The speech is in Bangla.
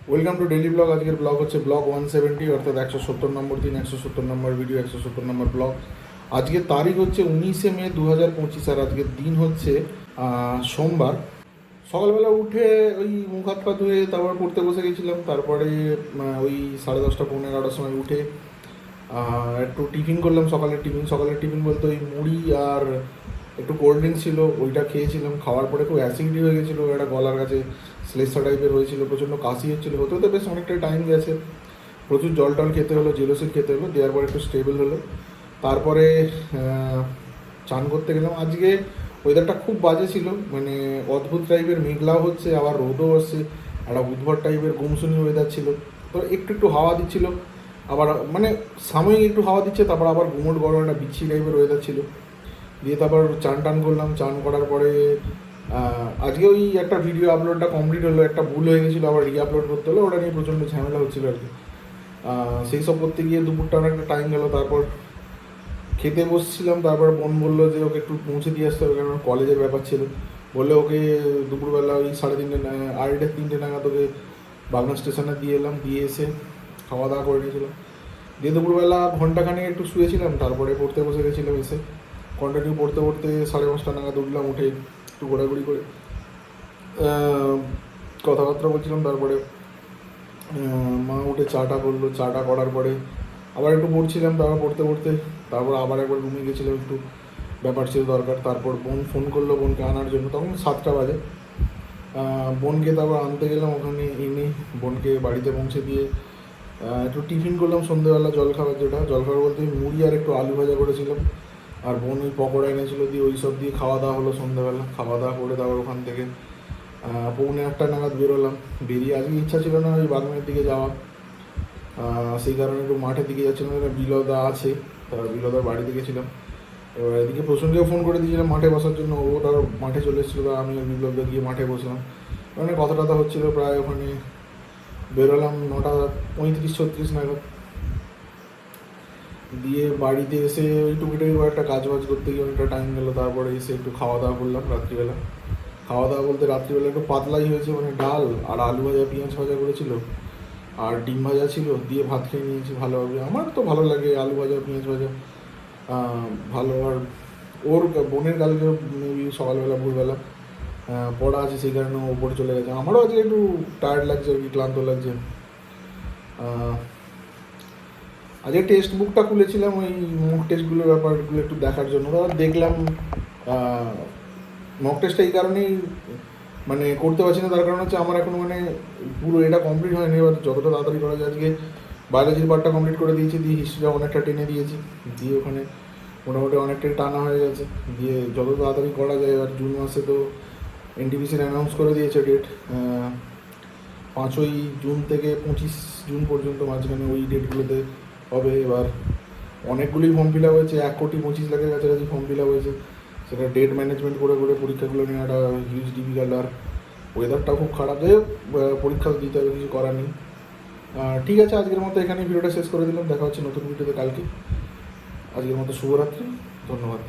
Welcome to daily blog. আজকের ব্লগ হচ্ছে ব্লগ 170, অর্থাৎ 170 নম্বর দিন, 170 নম্বর ভিডিও, 170 নম্বর ব্লগ। আজকের তারিখ হচ্ছে 19শে মে 2025, আর আজকের দিন হচ্ছে সোমবার। সকালবেলা উঠে ওই মুখ হাত পা ধুয়ে তারপর পড়তে বসে গেছিলাম। তারপরে ওই 10:30 পৌনে 11টার সময় উঠে একটু টিফিন করলাম। সকালের টিফিন বলতে ওই মুড়ি আর একটু কোল্ড ড্রিঙ্কস ছিল, ওইটা খেয়েছিলাম। খাওয়ার পরে খুব অ্যাসিডিটি হয়ে গেছিলো, একটা গলার কাছে শ্লেষা টাইপের হয়েছিল, প্রচণ্ড কাশি হচ্ছিলো। হতে হতে বেশ অনেকটাই টাইম গেছে, প্রচুর জল টল খেতে হলো, জেলোসিড খেতে হলো, দেওয়ার পরে একটু স্টেবল হলো। তারপরে চান করতে গেলাম। আজকে ওয়েদারটা খুব বাজে ছিল, মানে অদ্ভুত টাইপের, মেঘলাও হচ্ছে আবার রোদও আসছে, একটা উদ্ভট টাইপের গুমসুনি ওয়েদার ছিল। তো একটু হাওয়া দিচ্ছিল, আবার মানে সাময়িক একটু হাওয়া দিচ্ছে, তারপর আবার গুমোট গরম একটা বিচ্ছি টাইপের ওয়েদার ছিল। দিয়ে তারপর চান করলাম। চান করার পরে আজকে ওই একটা ভিডিও আপলোডটা কমপ্লিট হলো, একটা ভুল হয়ে গেছিলো, আবার রিআপলোড করতে হলো, ওটা নিয়ে প্রচণ্ড ঝামেলা হচ্ছিলো আর কি। সেই সব করতে গিয়ে দুপুরটা অনেকটা টাইম গেল। তারপর খেতে বসছিলাম, তারপর বোন বললো যে ওকে একটু পৌঁছে দিয়ে আসতে হবে, কারণ কলেজের ব্যাপার ছিল। বললে ওকে দুপুরবেলা ওই 3:30 3:30 নাগাদ ওকে বাগনা স্টেশনে দিয়ে এলাম। দিয়ে এসে খাওয়া দাওয়া করে নিয়েছিলাম। দিয়ে দুপুরবেলা ঘন্টাখানেক একটু শুয়েছিলাম, তারপরে পড়তে বসে গেছিলাম। এসে কন্টিনিউ পড়তে 5:30 নাগাদ উঠলাম, উঠে একটু ঘোরাঘুরি করে কথাবার্তা বলছিলাম। তারপরে মা উঠে চাটা করলো, চাটা করার পরে আবার একটু পড়ছিলাম। তারপর পড়তে তারপর আবার একবার রুমে গেছিলাম, একটু ব্যাপার ছিল দরকার। তারপর বোন ফোন করলো বোনকে আনার জন্য, তখন 7টা বাজে। বোনকে তারপর আনতে গেলাম, ওখানে এনে বোনকে বাড়িতে পৌঁছে দিয়ে একটু টিফিন করলাম সন্ধ্যেবেলা। জলখাবার বলতে মুড়ি আর একটু আলু ভাজা করেছিলাম, আর বোন ওই পকোড়া এনেছিলো, দিয়ে ওই সব দিয়ে খাওয়া দাওয়া হলো সন্ধ্যেবেলা। খাওয়া দাওয়া করে তারপর ওখান থেকে 1:45 নাগাদ বেরোলাম। বেরিয়ে আজকে ইচ্ছা ছিল না ওই বাগনের দিকে যাওয়া, সেই কারণে একটু মাঠের দিকে যাচ্ছিলাম। বিলদা আছে, বিলদার বাড়িতে গেছিলাম। এবার এদিকে প্রসঙ্গেও ফোন করে দিয়েছিলাম মাঠে বসার জন্য, ও তার মাঠে চলে এসেছিলো। আমি বিপ্লবদা গিয়ে মাঠে বসলাম, ওখানে কথা টথা হচ্ছিলো। প্রায় ওখানে বেরোলাম 9:35-36 নাগাদ। দিয়ে বাড়িতে এসে ওই টুকিটাকি একটা কাজ বাজ করতে গিয়ে অনেকটা টাইম গেলো। তারপরে এসে একটু খাওয়া দাওয়া করলাম রাত্রিবেলা। খাওয়া দাওয়া বলতে রাত্রিবেলা একটু পাতলাই হয়েছে, মানে ডাল আর আলু ভাজা, পেঁয়াজ ভাজা করেছিল, আর ডিম ভাজা ছিল, দিয়ে ভাত খেয়ে নিয়েছি ভালোভাবে। আমার তো ভালো লাগে আলু ভাজা, পেঁয়াজ ভাজা ভালো। আর ওর বোনের কালকে মেবি সকালবেলা ভোরবেলা পড়া আছে, সেই কারণে ওপরে চলে গেছে। আমারও আজকে একটু টায়ার্ড লাগছে আর কি, ক্লান্ত লাগছে। আজকে টেক্সট বুকটা খুলেছিলাম ওই মক টেস্টগুলোর ব্যাপারগুলো একটু দেখার জন্য। তারপর দেখলাম মক টেস্টটা এই কারণেই মানে করতে পারছি না, তার কারণ হচ্ছে আমার এখনও মানে পুরো এটা কমপ্লিট হয়নি। এবার যতটা তাড়াতাড়ি করা যায়, আজকে বায়োলজির পার্টটা কমপ্লিট করে দিয়েছি, দিয়ে হিস্ট্রিটা অনেকটা টেনে দিয়েছি, দিয়ে ওখানে মোটামুটি অনেকটাই টানা হয়ে গেছে। দিয়ে যত তাড়াতাড়ি করা যায়, এবার জুন মাসে তো এনটিপিসির অ্যানাউন্স করে দিয়েছে ডেট, 5ই জুন থেকে 25 জুন পর্যন্ত, মাঝখানে ওই ডেটগুলোতে হবে। এবার অনেকগুলোই ফর্ম ফিল আপ হয়েছে, 1,25,00,000 কাছাকাছি ফর্ম ফিল আপ হয়েছে। সেটা ডেট ম্যানেজমেন্ট করে পরীক্ষাগুলো নেওয়াটা হিউজ ডিফিকাল্ট। আর ওয়েদারটাও খুব খারাপ, যাই হোক পরীক্ষা দিতে হবে, কিছু করার নেই। ঠিক আছে, আজকের মতো এখানেই ভিডিওটা শেষ করে দিলাম। দেখা হচ্ছে নতুন ভিডিওতে কালকে। আজকের মতো শুভরাত্রি, ধন্যবাদ।